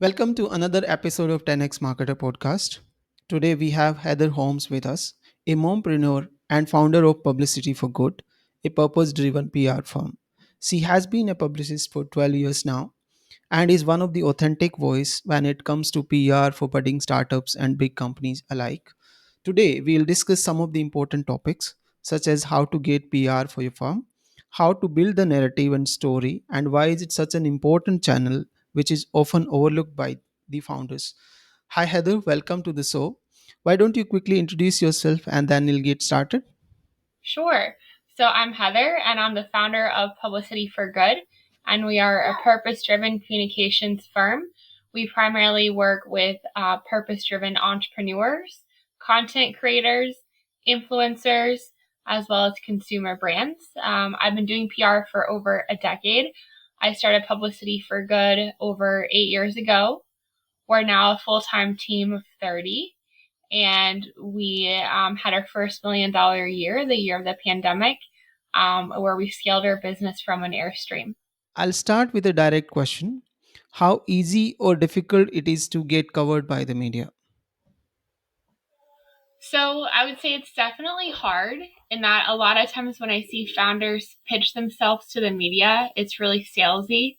Welcome to another episode of 10xMarketer podcast. Today we have Heather Holmes with us, a mompreneur and founder of Publicity for Good, a purpose driven PR firm. She has been a publicist for 12 years now and is one of the authentic voice when it comes to PR for budding startups and big companies alike. Today, we'll discuss some of the important topics, such as how to get PR for your firm, how to build the narrative and story, and why is it such an important channel which is often overlooked by the founders. Hi, Heather. Welcome to the show. Why don't you quickly introduce yourself and then we'll get started? Sure. So I'm Heather, and I'm the founder of Publicity for Good, and we are a purpose-driven communications firm. We primarily work with purpose-driven entrepreneurs, content creators, influencers, as well as consumer brands. I've been doing PR for over a decade. I started Publicity for Good over 8 years ago. We're now a full-time team of 30 and we had our first $1 million year, the year of the pandemic, where we scaled our business from an Airstream. I'll start with a direct question. How easy or difficult it is to get covered by the media? So I would say it's definitely hard in that a lot of times when I see founders pitch themselves to the media, it's really salesy.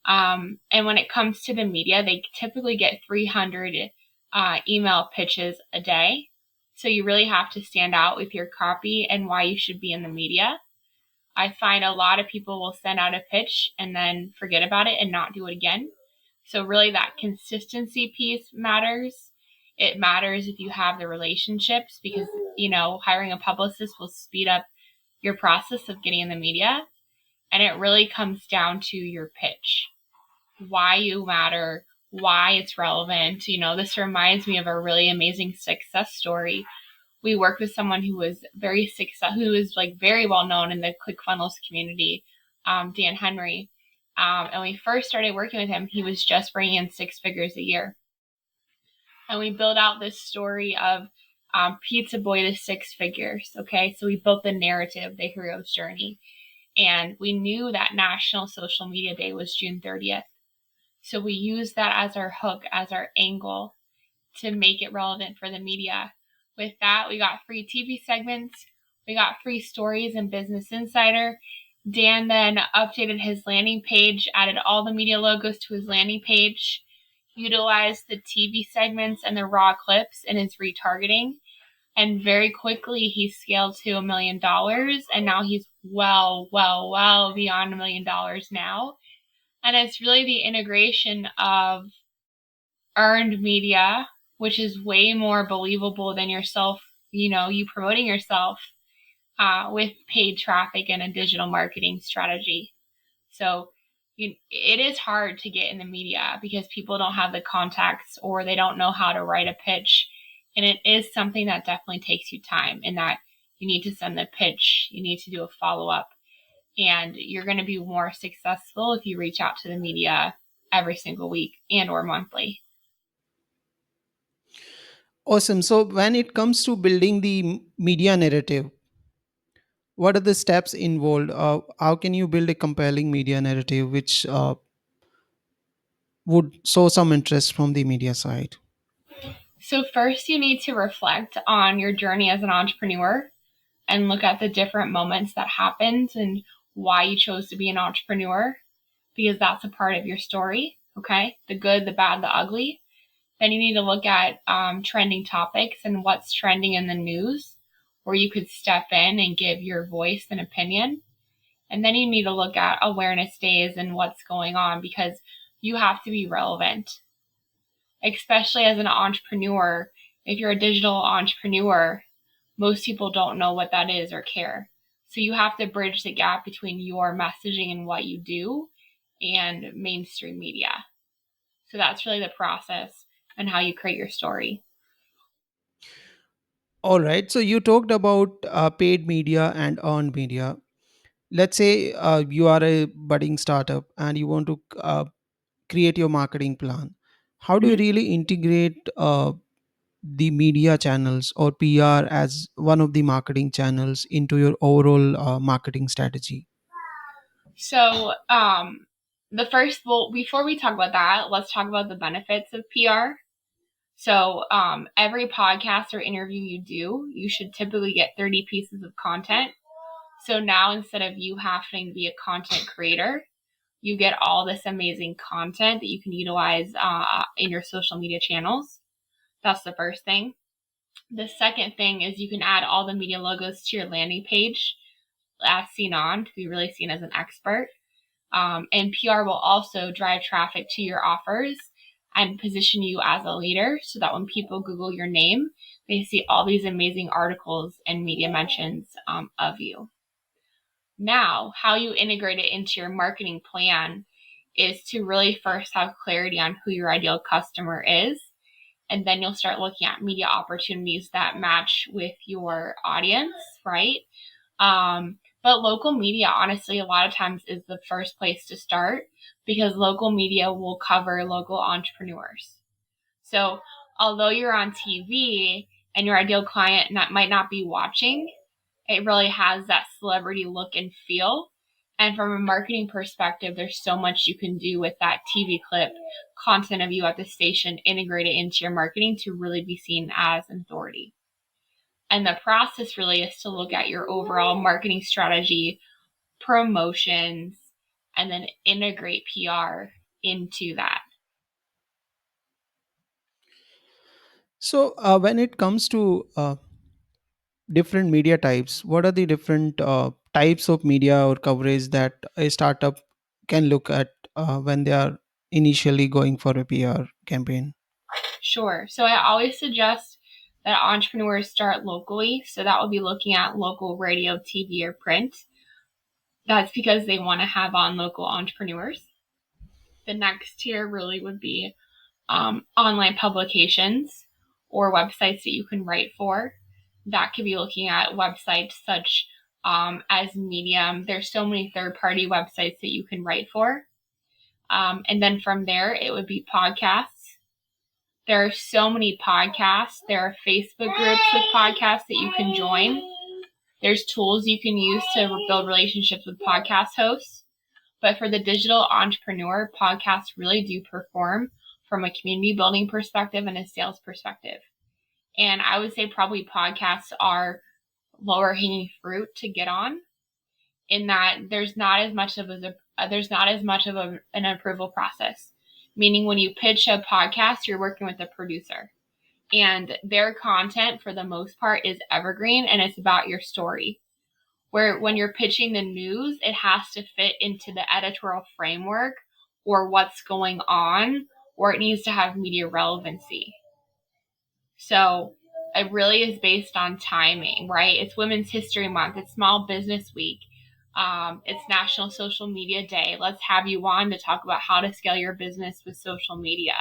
And when it comes to the media, they typically get 300 email pitches a day. So you really have to stand out with your copy and why you should be in the media. I find a lot of people will send out a pitch and then forget about it and not do it again. So really that consistency piece matters. It matters if you have the relationships because, hiring a publicist will speed up your process of getting in the media. And it really comes down to your pitch, why you matter, why it's relevant. This reminds me of a really amazing success story. We worked with someone who was very successful, who was like very well known in the ClickFunnels community, Dan Henry. And when we first started working with him, he was just bringing in 6 figures a year. And we built out this story of Pizza Boy to 6 figures. Okay, so we built the narrative, the hero's journey. And we knew that National Social Media Day was June 30th. So we used that as our hook, as our angle to make it relevant for the media. With that, we got free TV segments. We got free stories in Business Insider. Dan then updated his landing page, added all the media logos to his landing page, utilized the TV segments and the raw clips in his retargeting. And very quickly, he scaled to $1 million. And now he's well beyond $1 million now. And it's really the integration of earned media, which is way more believable than yourself, you promoting yourself with paid traffic and a digital marketing strategy. So it is hard to get in the media because people don't have the contacts or they don't know how to write a pitch. And it is something that definitely takes you time in that you need to send the pitch, you need to do a follow-up, and you're going to be more successful if you reach out to the media every single week and or monthly. Awesome. So, when it comes to building the media narrative, what are the steps involved? How can you build a compelling media narrative which would show some interest from the media side? So first you need to reflect on your journey as an entrepreneur and look at the different moments that happened and why you chose to be an entrepreneur, because that's a part of your story. Okay. The good, the bad, the ugly. Then you need to look at trending topics and what's trending in the news where you could step in and give your voice and opinion. And then you need to look at awareness days and what's going on because you have to be relevant, especially as an entrepreneur. If you're a digital entrepreneur, most people don't know what that is or care. So you have to bridge the gap between your messaging and what you do and mainstream media. So that's really the process and how you create your story. All right. So, you talked about paid media and earned media. Let's say you are a budding startup and you want to create your marketing plan. How do you Mhm. really integrate the media channels or PR as one of the marketing channels into your overall marketing strategy? So Before we talk about that, let's talk about the benefits of PR. So every podcast or interview you do, you should typically get 30 pieces of content. So now instead of you having to be a content creator, you get all this amazing content that you can utilize in your social media channels. That's the first thing. The second thing is you can add all the media logos to your landing page as seen on to be really seen as an expert. And PR will also drive traffic to your offers and position you as a leader so that when people Google your name, they see all these amazing articles and media mentions of you. Now, how you integrate it into your marketing plan is to really first have clarity on who your ideal customer is. And then you'll start looking at media opportunities that match with your audience, right? But local media, honestly, a lot of times is the first place to start because local media will cover local entrepreneurs. So although you're on TV and your ideal client might not be watching, it really has that celebrity look and feel. And from a marketing perspective, there's so much you can do with that TV clip, content of you at the station, integrate it into your marketing to really be seen as an authority. And the process really is to look at your overall marketing strategy, promotions, and then integrate PR into that. So, when it comes to different media types, what are the different types of media or coverage that a startup can look at when they are initially going for a PR campaign? Sure. So I always suggest that entrepreneurs start locally. So that would be looking at local radio, TV, or print. That's because they want to have on local entrepreneurs. The next tier really would be online publications or websites that you can write for. That could be looking at websites such as Medium. There's so many third-party websites that you can write for. And then from there, it would be podcasts. There are so many podcasts. There are Facebook groups with podcasts that you can join. There's tools you can use to build relationships with podcast hosts. But for the digital entrepreneur, podcasts really do perform from a community building perspective and a sales perspective. And I would say probably podcasts are lower hanging fruit to get on in that there's not as much of an approval process. Meaning when you pitch a podcast, you're working with a producer and their content for the most part is evergreen and it's about your story. Where when you're pitching the news, it has to fit into the editorial framework or what's going on, or it needs to have media relevancy. So it really is based on timing, right? It's Women's History Month. It's Small Business Week. It's National Social Media Day. Let's have you on to talk about how to scale your business with social media.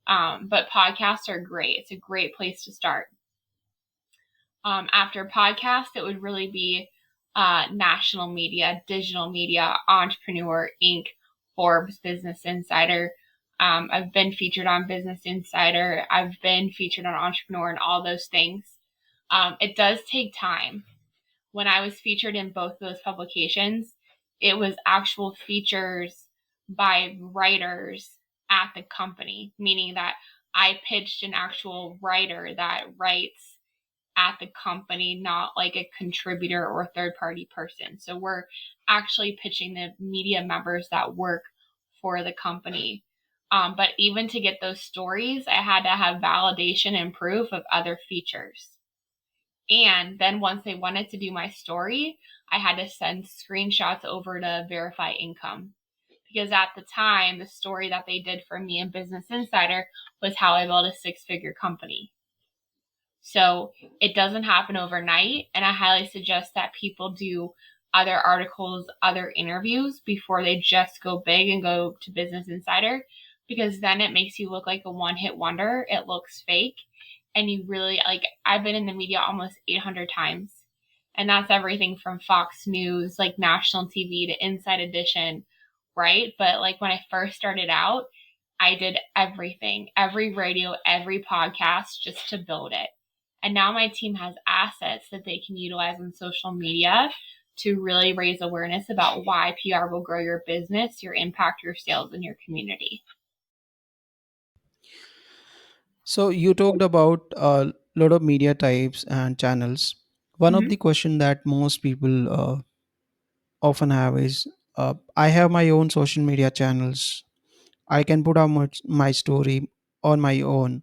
But podcasts are great. It's a great place to start. After podcasts, it would really be national media, digital media, Entrepreneur, Inc., Forbes, Business Insider. I've been featured on Business Insider. I've been featured on Entrepreneur and all those things. It does take time. When I was featured in both those publications, it was actual features by writers at the company, meaning that I pitched an actual writer that writes at the company, not like a contributor or third-party person. So we're actually pitching the media members that work for the company. But even to get those stories, I had to have validation and proof of other features. And then once they wanted to do my story, I had to send screenshots over to verify income. Because at the time, the story that they did for me in Business Insider was how I built a 6-figure company. So it doesn't happen overnight. And I highly suggest that people do other articles, other interviews before they just go big and go to Business Insider, because then it makes you look like a one-hit wonder. It looks fake. And you really, I've been in the media almost 800 times. And that's everything from Fox News, like national TV to Inside Edition, right? But when I first started out, I did everything, every radio, every podcast just to build it. And now my team has assets that they can utilize on social media to really raise awareness about why PR will grow your business, your impact, your sales, and your community. So you talked about a lot of media types and channels. One of Mm-hmm. the question that most people often have is, I have my own social media channels. I can put out my story on my own.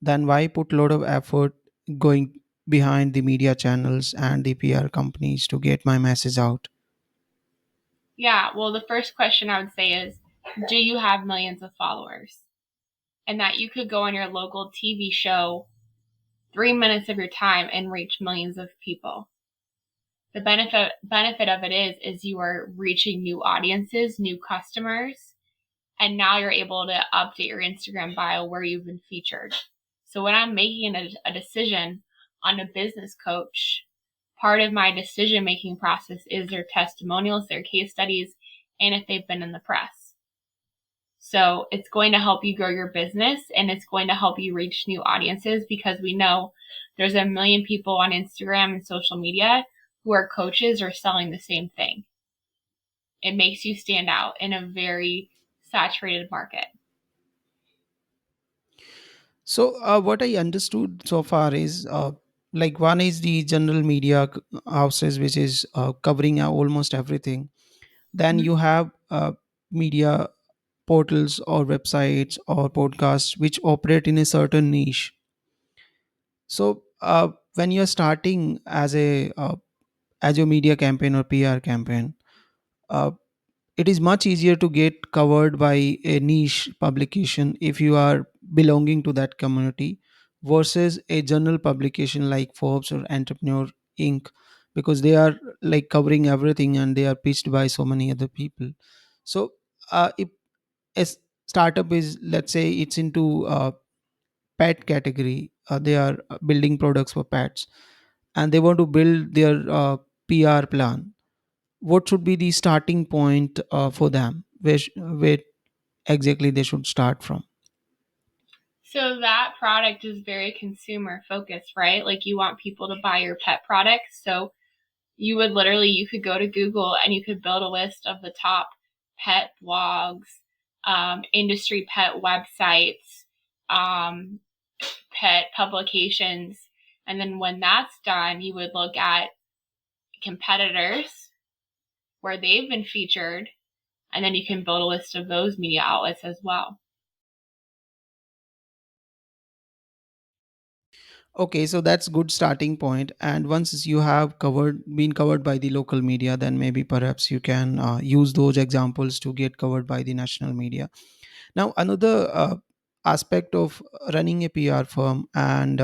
Then why put a lot of effort going behind the media channels and the PR companies to get my message out? Yeah, well, the first question I would say is, do you have millions of followers? And that you could go on your local TV show 3 minutes of your time and reach millions of people. The benefit of it is you are reaching new audiences, new customers, and now you're able to update your Instagram bio where you've been featured. So when I'm making a decision on a business coach, part of my decision making process is their testimonials, their case studies, and if they've been in the press. So it's going to help you grow your business, and it's going to help you reach new audiences, because we know there's a million people on Instagram and social media who are coaches or selling the same thing. It makes you stand out in a very saturated market. So what I understood so far is, like, one is the general media houses, which is covering almost everything. Then Mm-hmm. you have media portals or websites or podcasts which operate in a certain niche. So when you're starting as your media campaign or PR campaign, uh, it is much easier to get covered by a niche publication if you are belonging to that community versus a general publication like Forbes or Entrepreneur Inc., because they are like covering everything and they are pitched by so many other people. So if a startup is, let's say, it's into pet category, they are building products for pets, and they want to build their PR plan, what should be the starting point for them, where exactly they should start from? So that product is very consumer focused, right? Like you want people to buy your pet products. So you could go to Google and you could build a list of the top pet blogs, industry pet websites, um, pet publications. And then when that's done, you would look at competitors where they've been featured. And then you can build a list of those media outlets as well. Okay, so that's good starting point. And once you have been covered by the local media, then maybe perhaps you can use those examples to get covered by the national media. Now, another aspect of running a PR firm and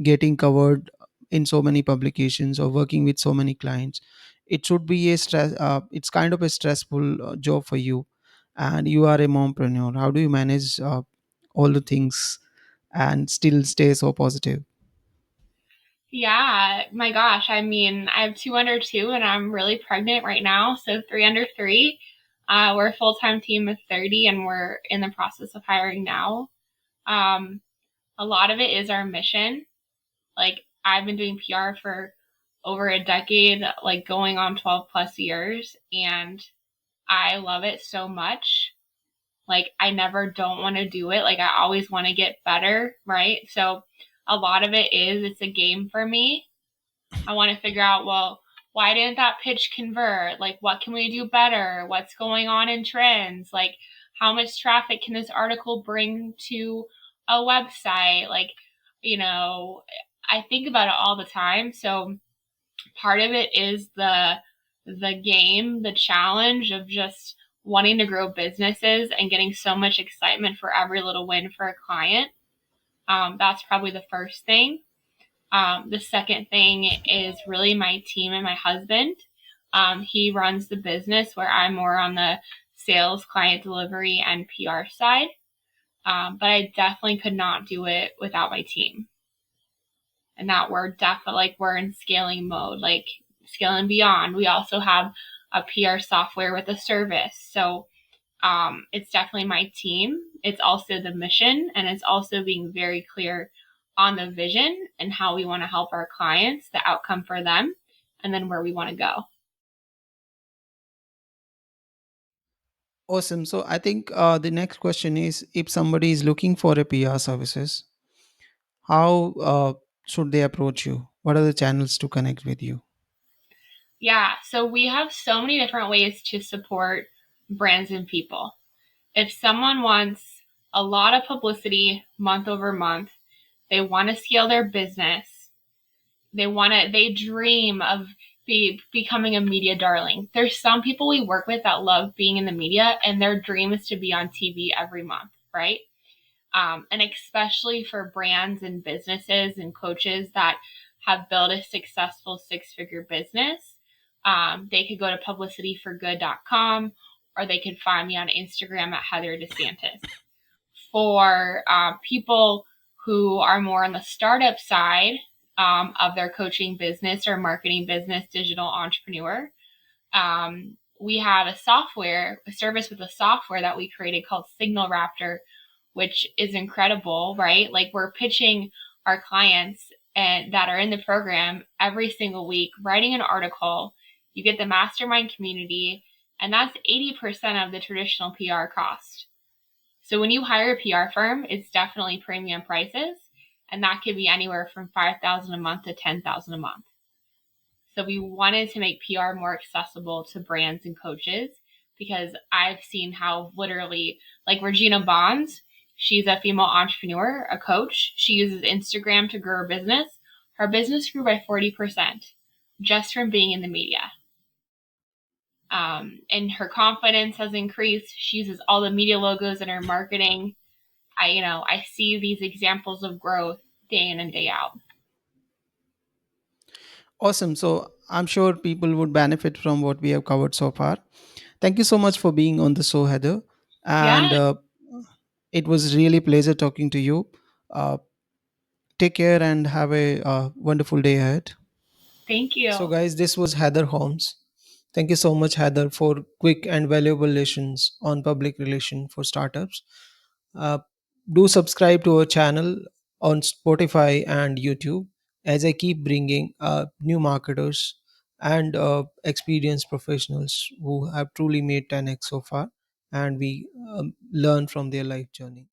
getting covered in so many publications or working with so many clients, it should be a stress. It's kind of a stressful job for you, and you are a mompreneur. How do you manage all the things and still stay so positive? Yeah, my gosh. I mean, I have two under two and I'm really pregnant right now. So three under three. We're a full time team of 30 and we're in the process of hiring now. Um, a lot of it is our mission. Like, I've been doing PR for over a decade, like going on 12 plus years, and I love it so much. Like, I never don't want to do it. Like, I always want to get better, right? So, a lot of it's a game for me. I want to figure out, well, why didn't that pitch convert? Like, what can we do better? What's going on in trends? Like, how much traffic can this article bring to a website? Like, you know, I think about it all the time. So part of it is the game, the challenge of just wanting to grow businesses and getting so much excitement for every little win for a client. That's probably the first thing. The second thing is really my team and my husband. He runs the business where I'm more on the sales, client delivery, and PR side. But I definitely could not do it without my team. And that we're definitely like we're in scaling mode, like scaling beyond. We also have a PR software with a service. So it's definitely my team. It's also the mission, and it's also being very clear on the vision and how we want to help our clients, the outcome for them, and then where we want to go. Awesome. So I think the next question is, if somebody is looking for a PR services, how should they approach you? What are the channels to connect with you? Yeah, so we have so many different ways to support brands and people. If someone wants a lot of publicity month over month, they want to scale their business, they dream of becoming a media darling. There's some people we work with that love being in the media and their dream is to be on TV every month, right? And especially for brands and businesses and coaches that have built a successful six-figure business, they could go to publicityforgood.com or they could find me on Instagram at Heather DeSantis. For people who are more on the startup side of their coaching business or marketing business, digital entrepreneur, we have a service with a software that we created called Signal Raptor, which is incredible, right? Like we're pitching our clients and that are in the program every single week, writing an article. You get the mastermind community, and that's 80% of the traditional PR cost. So when you hire a PR firm, it's definitely premium prices, and that could be anywhere from 5,000 a month to 10,000 a month. So we wanted to make PR more accessible to brands and coaches because I've seen how literally, like Regina Bonds, she's a female entrepreneur, a coach. She uses Instagram to grow her business. Her business grew by 40% just from being in the media. And her confidence has increased. She uses all the media logos in her marketing. I see these examples of growth day in and day out. Awesome. So I'm sure people would benefit from what we have covered so far. Thank you so much for being on the show, Heather. Yeah, And it was really pleasure talking to you. Uh, Take care and have a wonderful day ahead. thank So, you. guys, this was Heather Holmes. Thank you so much, Heather, for quick and valuable lessons on public relation for startups. Uh, do subscribe to our channel on Spotify and YouTube as I keep bringing new marketers and experienced professionals who have truly made 10x so far, and we learn from their life journey.